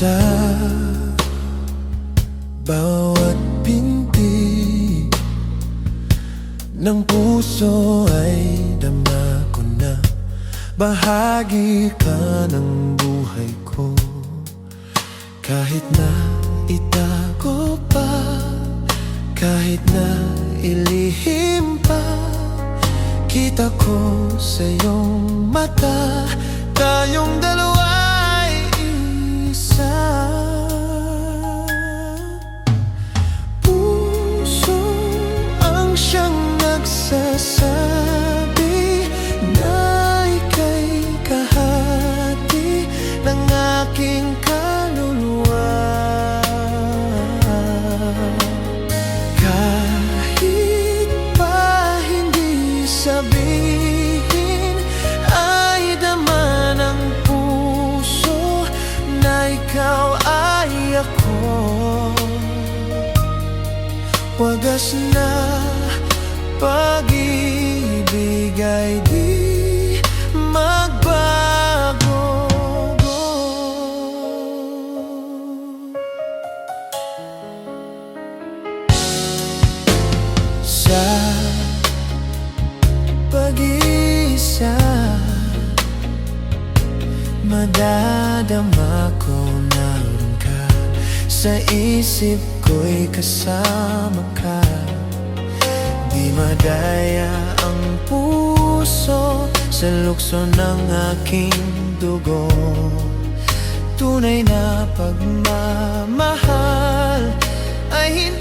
Sa bawat pinti ng puso ay dama ko na bahagi ka ng buhay ko. Kahit na itago pa, kahit na ilihim pa, kita ko sa iyong mata, tayong dalawa'y isa. Puso ang siyang nagsasabi na ika'y kahati ng aking kaluluwa. Kahit pa hindi sabihin, ay dama ng puso na ikaw ay ako. Wagas na pag-ibig ay di magbago. Sa pag-iisa, madadama ko naroon ka. Sa isip ko'y kasama ka. Di madaya ang puso sa lukso ng aking dugo. Tunay na pagmamahal ay hindi